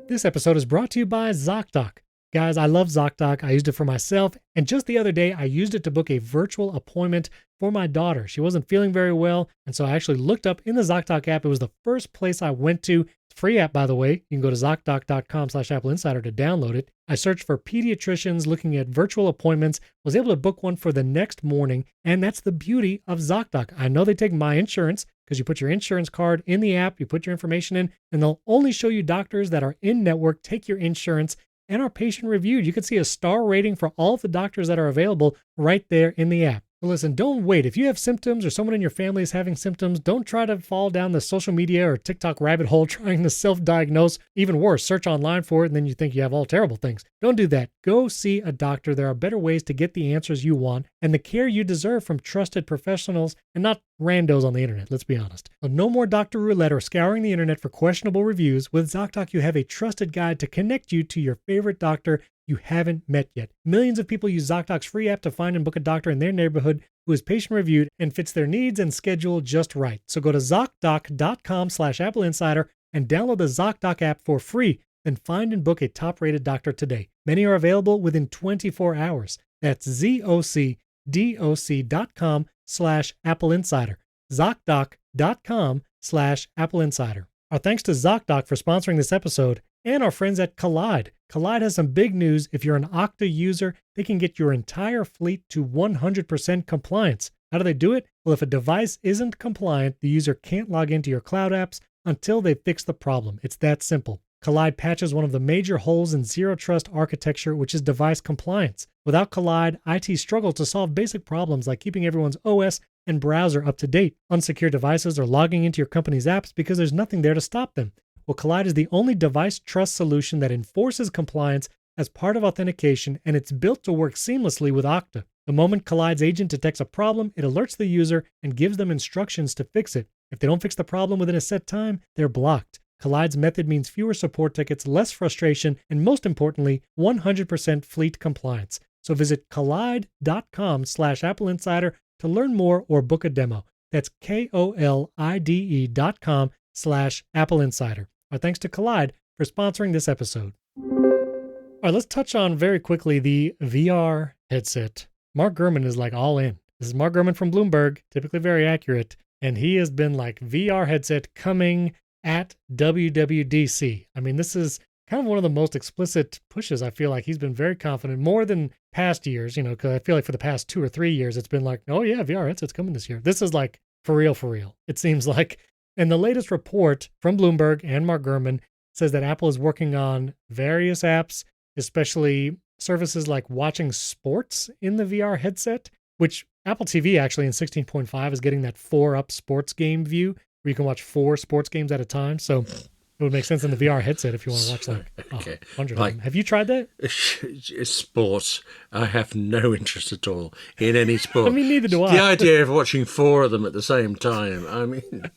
This episode is brought to you by ZocDoc. Guys, I love ZocDoc. I used it for myself. And just the other day, I used it to book a virtual appointment for my daughter. She wasn't feeling very well. And so I actually looked up in the ZocDoc app. It was the first place I went to. It's a free app, by the way. You can go to ZocDoc.com/AppleInsider to download it. I searched for pediatricians looking at virtual appointments, was able to book one for the next morning. And that's the beauty of ZocDoc. I know they take my insurance because you put your insurance card in the app, you put your information in, and they'll only show you doctors that are in network, take your insurance, and are patient reviewed. You can see a star rating for all of the doctors that are available right there in the app. But listen, don't wait. If you have symptoms or someone in your family is having symptoms, don't try to fall down the social media or TikTok rabbit hole trying to self-diagnose. Even worse, search online for it and then you think you have all terrible things. Don't do that. Go see a doctor. There are better ways to get the answers you want and the care you deserve from trusted professionals and not randos on the internet, let's be honest. So no more Dr. Roulette or scouring the internet for questionable reviews. With ZocDoc, you have a trusted guide to connect you to your favorite doctor you haven't met yet. Millions of people use ZocDoc's free app to find and book a doctor in their neighborhood who is patient reviewed and fits their needs and schedule just right. So go to ZocDoc.com/AppleInsider and download the ZocDoc app for free. Then find and book a top-rated doctor today. Many are available within 24 hours. That's ZocDoc.com/AppleInsider. ZocDoc.com/AppleInsider. Our thanks to ZocDoc for sponsoring this episode and our friends at Collide. Collide has some big news. If you're an Okta user, they can get your entire fleet to 100% compliance. How do they do it? Well, if a device isn't compliant, the user can't log into your cloud apps until they fix the problem. It's that simple. Collide patches one of the major holes in zero trust architecture, which is device compliance. Without Collide, IT struggles to solve basic problems like keeping everyone's OS and browser up to date. Unsecured devices are logging into your company's apps because there's nothing there to stop them. Well, Collide is the only device trust solution that enforces compliance as part of authentication, and it's built to work seamlessly with Okta. The moment Collide's agent detects a problem, it alerts the user and gives them instructions to fix it. If they don't fix the problem within a set time, they're blocked. Collide's method means fewer support tickets, less frustration, and most importantly, 100% fleet compliance. So visit collide.com/AppleInsider to learn more or book a demo. That's KOLIDE.com/AppleInsider. Our thanks to Collide for sponsoring this episode. All right, let's touch on very quickly the VR headset. Mark Gurman is like all in. This is Mark Gurman from Bloomberg, typically very accurate, and he has been like VR headset coming at WWDC. I mean, this is kind of one of the most explicit pushes. I feel like he's been very confident, more than past years, because I feel like for the past 2 or 3 years, it's been like, oh yeah, VR headset's coming this year. This is like for real, it seems like. And the latest report from Bloomberg and Mark Gurman says that Apple is working on various apps, especially services like watching sports in the VR headset, which Apple TV actually in 16.5 is getting that 4-up sports game view where you can watch 4 sports games at a time. So it would make sense in the VR headset if you want to watch like 100 of them. Have you tried that? Sport. I have no interest at all in any sport. I mean, neither do I. The idea of watching 4 of them at the same time, I mean...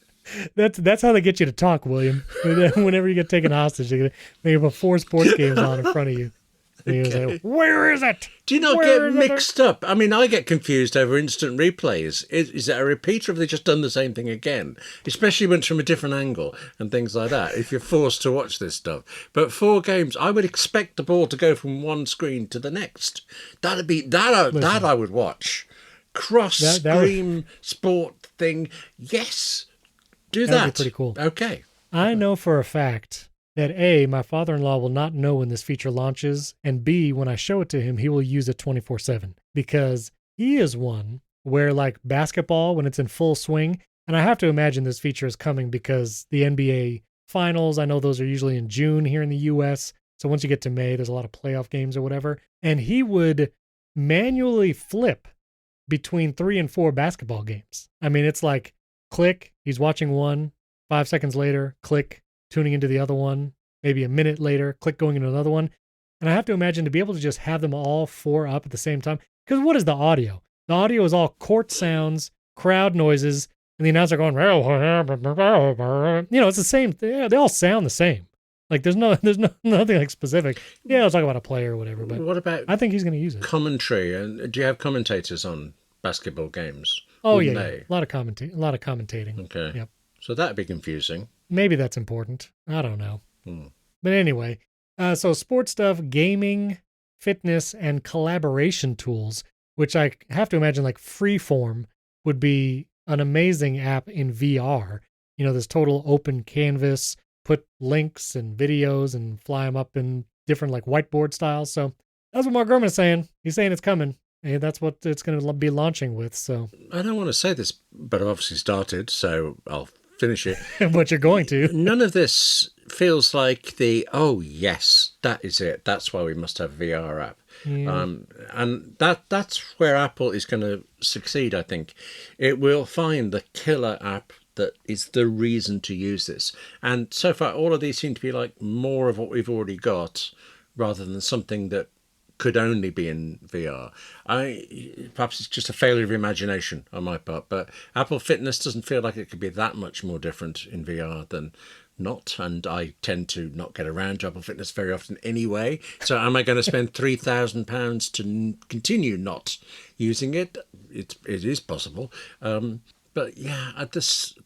That's how they get you to talk, William. Whenever you get taken hostage, they put 4 sports games on in front of you. And you say, where is it? Do you not get mixed up? I mean, I get confused over instant replays. Is that a repeat or have they just done the same thing again? Especially when it's from a different angle and things like that, if you're forced to watch this stuff. But 4 games, I would expect the ball to go from one screen to the next. That I would watch. Cross-screen sport thing, yes. Do that. That'd be pretty cool. Okay. I know for a fact that A, my father-in-law will not know when this feature launches, and B, when I show it to him, he will use it 24/7 because he is one where like basketball, when it's in full swing, and I have to imagine this feature is coming because the NBA finals, I know those are usually in June here in the US. So once you get to May, there's a lot of playoff games or whatever. And he would manually flip between 3 and 4 basketball games. I mean, it's like click, he's watching one, 5 seconds later, click, tuning into the other one, maybe a minute later, click going into another one. And I have to imagine to be able to just have them all 4 up at the same time. Because what is the audio? The audio is all court sounds, crowd noises, and the announcer going, it's the same. They all sound the same. Like there's nothing like specific. Yeah, I'll talk about a player or whatever. But what about I think he's going to use it. Commentary, and do you have commentators on basketball games? Oh yeah. A lot of commentating. Okay. Yep. So that'd be confusing. Maybe that's important. I don't know. But anyway, so sports stuff, gaming, fitness, and collaboration tools, which I have to imagine like Freeform would be an amazing app in VR. This total open canvas, put links and videos and fly them up in different like whiteboard styles. So that's what Mark Gurman is saying. He's saying it's coming. And that's what it's going to be launching with. So I don't want to say this, but I've obviously started, so I'll finish it. But you're going to. None of this feels like oh yes, that is it. That's why we must have a VR app. Yeah. And that's where Apple is going to succeed, I think. It will find the killer app that is the reason to use this. And so far, all of these seem to be like more of what we've already got rather than something that could only be in VR. Perhaps it's just a failure of imagination on my part, but Apple Fitness doesn't feel like it could be that much more different in VR than not, and I tend to not get around to Apple Fitness very often anyway. So am I going to spend £3,000 to continue not using it? It is possible. But yeah, there's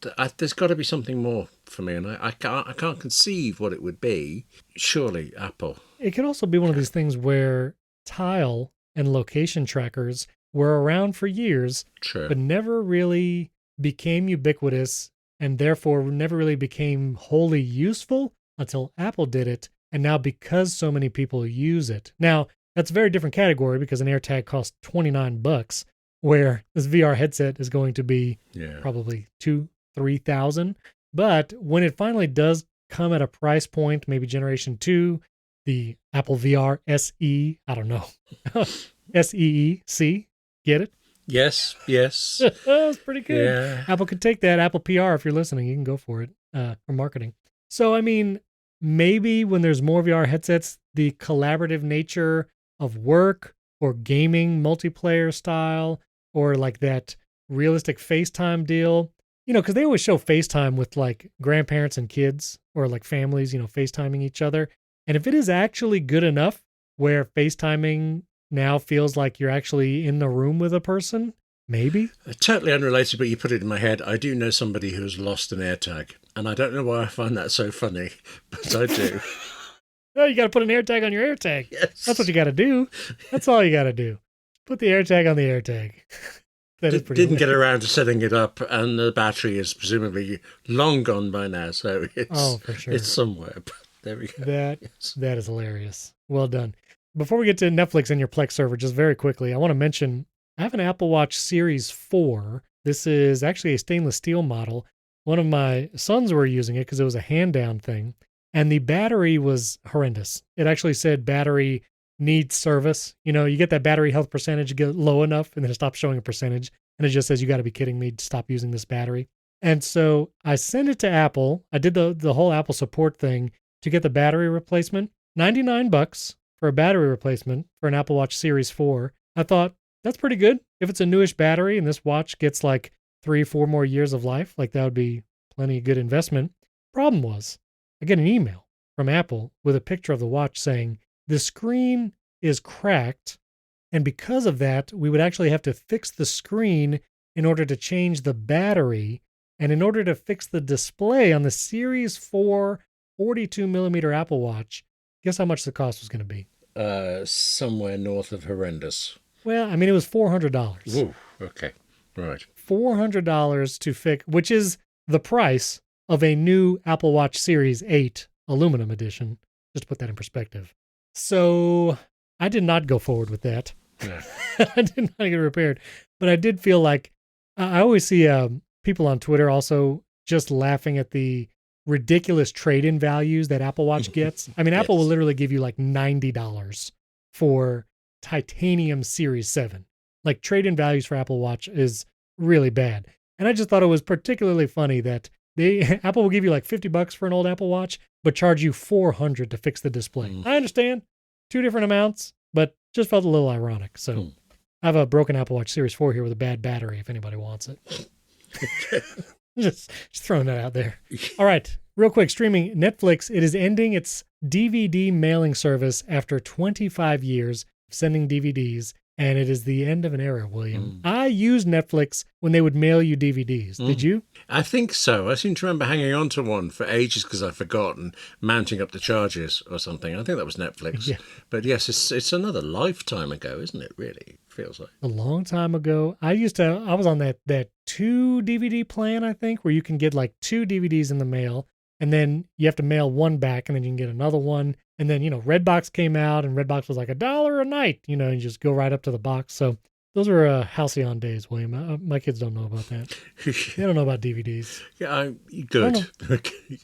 got to be something more for me, and I can't conceive what it would be. Surely Apple. It could also be one of these things where tile and location trackers were around for years, True. But never really became ubiquitous and therefore never really became wholly useful until Apple did it. And now because so many people use it. Now, that's a very different category because an AirTag costs $29, where this VR headset is going to be probably $2,000-$3,000. But when it finally does come at a price point, maybe generation 2, the Apple VR SE, I don't know, SEEC, get it? Yes. That's pretty good. Yeah. Apple could take that. Apple PR, if you're listening, you can go for it for marketing. So, I mean, maybe when there's more VR headsets, the collaborative nature of work or gaming multiplayer style, or like that realistic FaceTime deal. Because they always show FaceTime with like grandparents and kids or like families, FaceTiming each other. And if it is actually good enough where FaceTiming now feels like you're actually in the room with a person, maybe. Totally unrelated, but you put it in my head. I do know somebody who's lost an AirTag, and I don't know why I find that so funny, but I do. Oh, you got to put an AirTag on your AirTag. Yes. That's what you got to do. That's all you got to do. Put the AirTag on the AirTag. That is pretty Didn't get around to setting it up, and the battery is presumably long gone by now, so for sure. It's somewhere. But there we go. That is hilarious. Well done. Before we get to Netflix and your Plex server, just very quickly, I want to mention I have an Apple Watch Series 4. This is actually a stainless steel model. One of my sons were using it because it was a hand-down thing, and the battery was horrendous. It actually said battery needs service. You get that battery health percentage get low enough, and then it stops showing a percentage, and it just says, you got to be kidding me, stop using this battery. And so I sent it to Apple. I did the whole Apple support thing to get the battery replacement. $99 for a battery replacement for an Apple Watch Series 4. I thought, that's pretty good. If it's a newish battery and this watch gets like 3-4 more years of life, like that would be plenty of good investment. Problem was, I get an email from Apple with a picture of the watch saying, the screen is cracked, and because of that, we would actually have to fix the screen in order to change the battery, and in order to fix the display on the Series 4 42mm Apple Watch, guess how much the cost was going to be? Somewhere north of horrendous. Well, I mean, it was $400. Ooh, okay, right. $400 to fix, which is the price of a new Apple Watch Series 8 aluminum edition, just to put that in perspective. So I did not go forward with that. Yeah. I did not get it repaired. But I did feel like I always see people on Twitter also just laughing at the ridiculous trade-in values that Apple Watch gets. I mean, Apple will literally give you like $90 for titanium Series 7. Like trade-in values for Apple Watch is really bad. And I just thought it was particularly funny that Apple will give you like $50 for an old Apple Watch, but charge you $400 to fix the display. I understand, 2 different amounts, but just felt a little ironic. So I have a broken Apple Watch Series 4 here with a bad battery if anybody wants it. just throwing that out there. All right, real quick, streaming Netflix. It is ending its DVD mailing service after 25 years of sending DVDs. And it is the end of an era, William. I used Netflix when they would mail you DVDs. Did you? I think so. I seem to remember hanging on to one for ages because I'd forgotten, mounting up the charges or something. I think that was Netflix. Yeah. But yes, it's another lifetime ago, isn't it, really? Feels like. A long time ago. I was on that 2 DVD plan, I think, where you can get like 2 DVDs in the mail, and then you have to mail one back, and then you can get another one. And then, Redbox came out, and Redbox was like $1 a night, and you just go right up to the box. So those were halcyon days, William. My kids don't know about that. They don't know about DVDs. Yeah, good.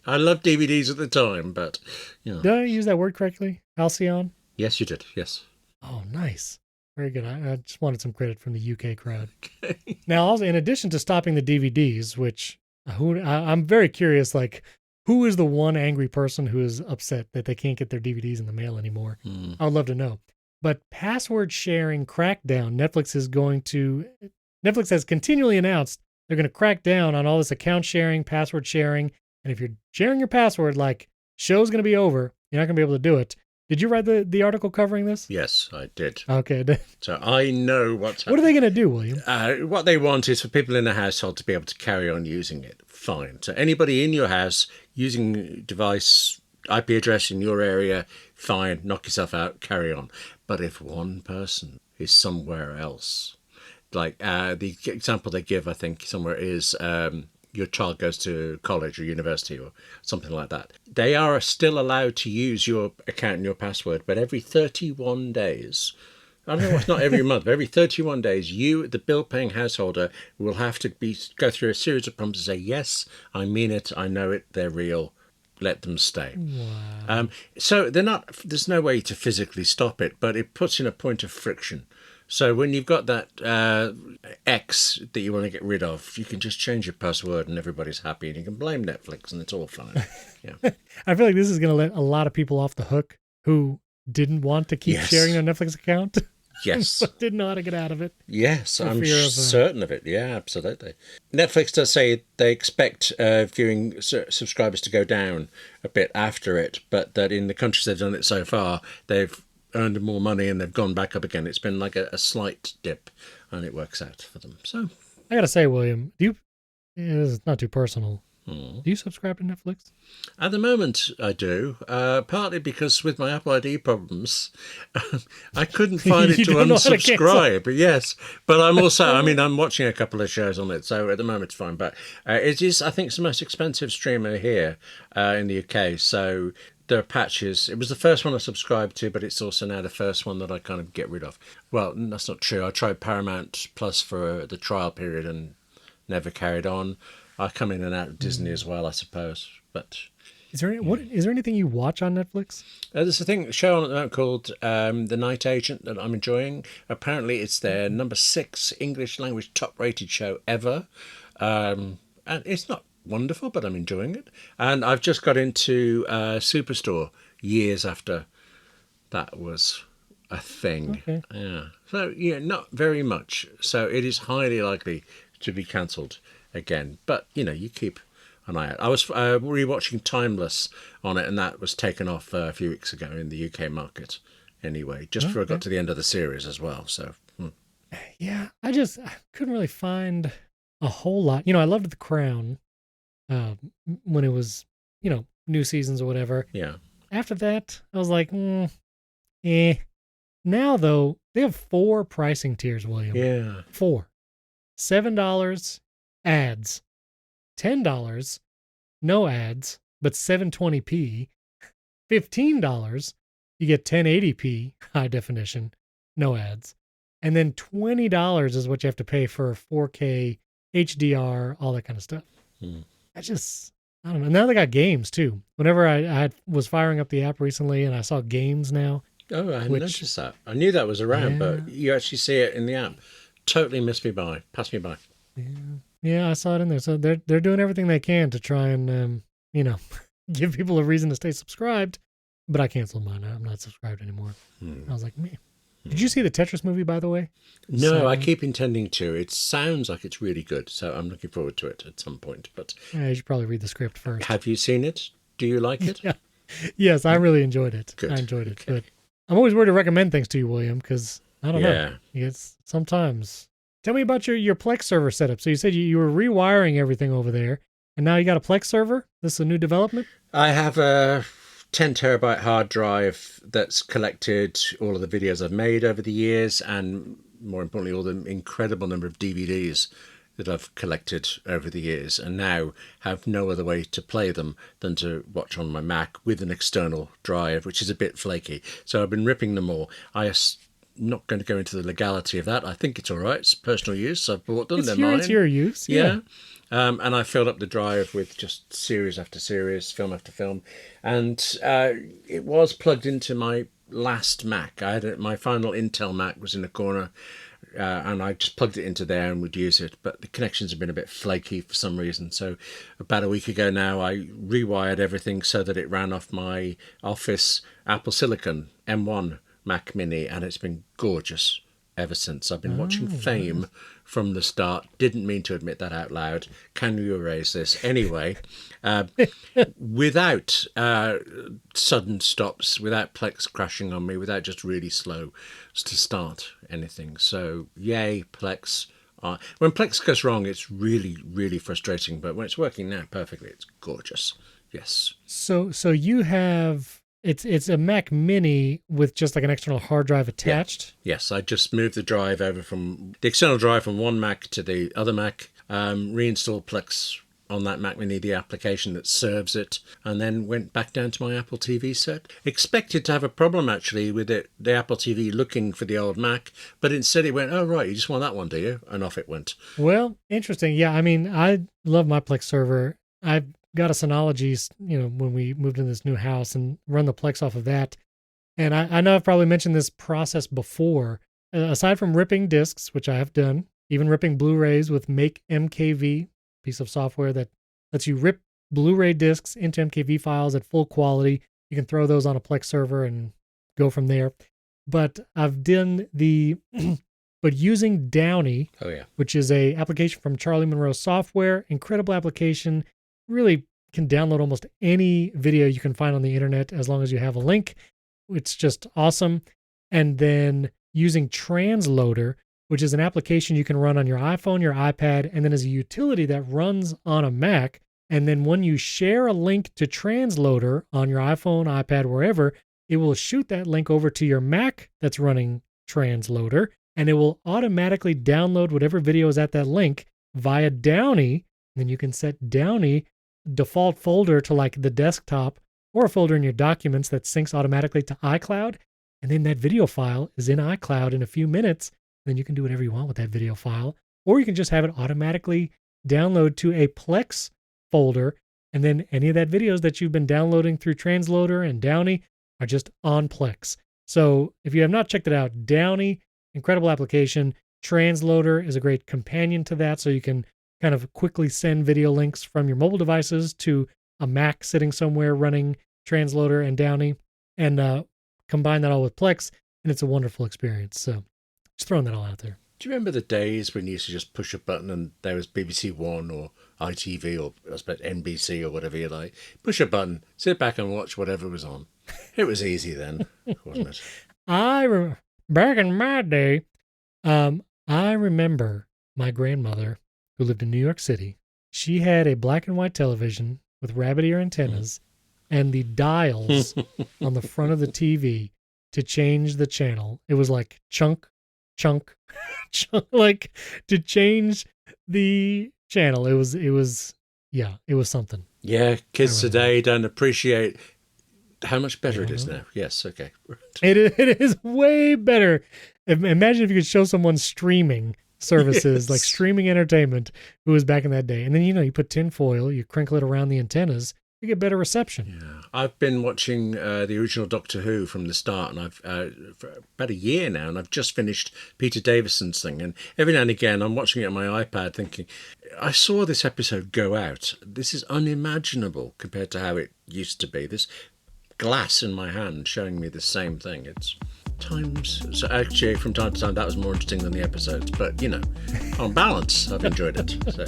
I loved DVDs at the time, but, Did I use that word correctly? Halcyon? Yes, you did. Yes. Oh, nice. Very good. I just wanted some credit from the UK crowd. Okay. Now, also, in addition to stopping the DVDs, which I'm very curious, like, who is the one angry person who is upset that they can't get their DVDs in the mail anymore? I would love to know. But password sharing crackdown, Netflix has continually announced they're going to crack down on all this account sharing, password sharing. And if you're sharing your password, like, show's going to be over, you're not going to be able to do it. Did you read the article covering this? Yes, I did. Okay. So I know what's happening. What are they going to do, William? What they want is for people in the household to be able to carry on using it. Fine. So anybody in your house using device, IP address in your area, fine, knock yourself out, carry on. But if one person is somewhere else, like the example they give, I think, somewhere is your child goes to college or university or something like that. They are still allowed to use your account and your password, but every 31 days, I don't know, it's not every month, but every 31 days, you, the bill-paying householder, will have to go through a series of prompts to say, yes, I mean it, I know it, they're real, let them stay. Wow. So there's no way to physically stop it, but it puts in a point of friction. So when you've got that X that you want to get rid of, you can just change your password and everybody's happy and you can blame Netflix and it's all fine. Yeah. I feel like this is going to let a lot of people off the hook who didn't want to keep sharing their Netflix account. Yes. but didn't know how to get out of it. Yes, For I'm fear of, certain of it. Yeah, absolutely. Netflix does say they expect viewing subscribers to go down a bit after it, but that in the countries they've done it so far, they've earned more money and they've gone back up again. It's been like a slight dip, and it works out for them. So, I gotta say, William, it's not too personal. Do you subscribe to Netflix? at the moment, I do. Partly because with my Apple ID problems, I couldn't find it You to don't know how to cancel. unsubscribe. Yes, but I'm also, I'm watching a couple of shows on it, so at the moment it's fine. But it is, I think, it's the most expensive streamer here in the UK. So there are patches. It was the first one I subscribed to, but it's also now the first one that I kind of get rid of. Well, that's not true. I tried Paramount Plus for the trial period and never carried on. I come in and out of Disney as well, I suppose. But Is there anything you watch on Netflix? there's a show on at the moment called The Night Agent that I'm enjoying. Apparently, it's their number 6 English language top-rated show ever, and it's not wonderful, but I'm enjoying it. And I've just got into Superstore years after that was a thing. Okay. Yeah. So yeah, not very much. So it is highly likely to be cancelled again. But you keep an eye out. I was rewatching Timeless on it, and that was taken off a few weeks ago in the UK market. Anyway, just before I got to the end of the series as well. So Yeah, I couldn't really find a whole lot. I loved The Crown when it was, new seasons or whatever. yeah, After that, I was like, eh. Now, though, they have 4 pricing tiers, William. yeah. 4. $7 ads. $10 no ads, but 720p. $15 you get 1080p high definition, no ads. And then $20 is what you have to pay for 4K, HDR, all that kind of stuff. I don't know. Now they got games too. Whenever I was firing up the app recently and I saw games now. Oh, I hadn't noticed that. I knew that was around, but you actually see it in the app. Totally passed me by. Yeah, I saw it in there. So they're doing everything they can to try and give people a reason to stay subscribed. But I canceled mine. I'm not subscribed anymore. I was like, man. Did you see the Tetris movie, by the way? No, I keep intending to. It sounds like it's really good, so I'm looking forward to it at some point. But you should probably read the script first. have you seen it? Do you like it? Yeah. Yes, I really enjoyed it. Good. I enjoyed it. Okay. But I'm always worried to recommend things to you, William, because I don't know. It's sometimes. Tell me about your Plex server setup. So you said you were rewiring everything over there, and now you got a Plex server? This is a new development? I have a 10 terabyte hard drive that's collected all of the videos I've made over the years, and more importantly, all the incredible number of DVDs that I've collected over the years, and now have no other way to play them than to watch on my Mac with an external drive, which is a bit flaky. So I've been ripping them all. I'm not going to go into the legality of that. I think it's all right. It's personal use. I've bought them. They're mine. It's your use. Yeah. And I filled up the drive with just series after series, film after film. And it was plugged into my last Mac. My final Intel Mac was in the corner, and I just plugged it into there and would use it. But the connections have been a bit flaky for some reason. So about a week ago now, I rewired everything so that it ran off my Office Apple Silicon M1 Mac Mini, and it's been gorgeous ever since. I've been watching Fame from the start. Didn't mean to admit that out loud. Can you erase this? Anyway, without sudden stops, without Plex crashing on me, without just really slow to start anything. So, yay, Plex. When Plex goes wrong, it's really, really frustrating. But when it's working now perfectly, it's gorgeous. Yes. So you have... It's a Mac Mini with just like an external hard drive attached. Yeah. Yes, I just moved the drive over from the external drive from one Mac to the other Mac, reinstalled Plex on that Mac Mini, the application that serves it, and then went back down to my Apple TV set. Expected to have a problem actually with the Apple TV looking for the old Mac, but instead it went, oh right, you just want that one, do you? And off it went. Well, interesting. Yeah, I mean, I love my Plex server. I've got a Synology, when we moved into this new house, and run the Plex off of that. And I know I've probably mentioned this process before. Aside from ripping discs, which I have done, even ripping Blu-rays with Make MKV, piece of software that lets you rip Blu-ray discs into MKV files at full quality. You can throw those on a Plex server and go from there. but I've done but using Downy, which is a application from Charlie Monroe Software, incredible application, really can download almost any video you can find on the internet as long as you have a link. It's just awesome. And then using Transloader, which is an application you can run on your iPhone, your iPad, and then as a utility that runs on a Mac. And then when you share a link to Transloader on your iPhone, iPad, wherever, it will shoot that link over to your Mac that's running Transloader, and it will automatically download whatever video is at that link via Downy. And then you can set Downy default folder to like the desktop or a folder in your documents that syncs automatically to iCloud. And then that video file is in iCloud in a few minutes. Then you can do whatever you want with that video file, or you can just have it automatically download to a Plex folder. And then any of that videos that you've been downloading through Transloader and Downy are just on Plex. So if you have not checked it out, Downy, incredible application. Transloader is a great companion to that. So you can kind of quickly send video links from your mobile devices to a Mac sitting somewhere running Transloader and Downy, and combine that all with Plex, and it's a wonderful experience. So just throwing that all out there. Do you remember the days when you used to just push a button and there was BBC One or ITV or I suppose NBC or whatever you like? Push a button, sit back and watch whatever was on. It was easy then, wasn't it? Back in my day, I remember my grandmother, who lived in New York City. She had a black and white television with rabbit ear antennas and the dials on the front of the TV to change the channel. It was like chunk, like to change the channel. It was something. Yeah, kids today don't appreciate how much better it is now. Yes, okay. It is way better. Imagine if you could show someone streaming services, like streaming entertainment, who was back in that day. And then, you put tinfoil, you crinkle it around the antennas, you get better reception. Yeah. I've been watching the original Doctor Who from the start, and I've for about a year now, and I've just finished Peter Davison's thing. And every now and again, I'm watching it on my iPad thinking, I saw this episode go out. This is unimaginable compared to how it used to be. This glass in my hand showing me the same thing. It's times. So actually, from time to time, that was more interesting than the episodes. But, on balance, I've enjoyed it. So.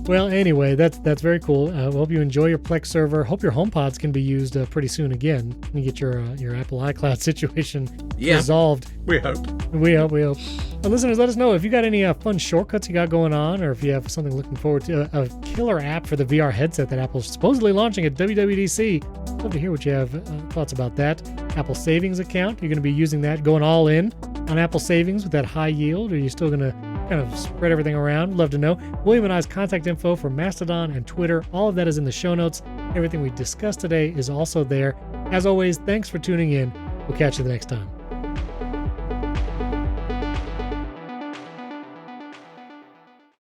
Well, anyway, that's very cool. I hope you enjoy your Plex server. Hope your HomePods can be used pretty soon again. You get your Apple iCloud situation resolved. We hope. We hope. Well, listeners, let us know if you got any fun shortcuts you got going on, or if you have something looking forward to, a killer app for the VR headset that Apple's supposedly launching at WWDC. Love to hear what you have thoughts about that. Apple Savings account, you're going to be using that, going all in on Apple Savings with that high yield, or are you still going to kind of spread everything around? Love to know. William and I's contact info for Mastodon and Twitter, all of that is in the show notes. Everything we discussed today is also there. As always, thanks for tuning in. We'll catch you the next time.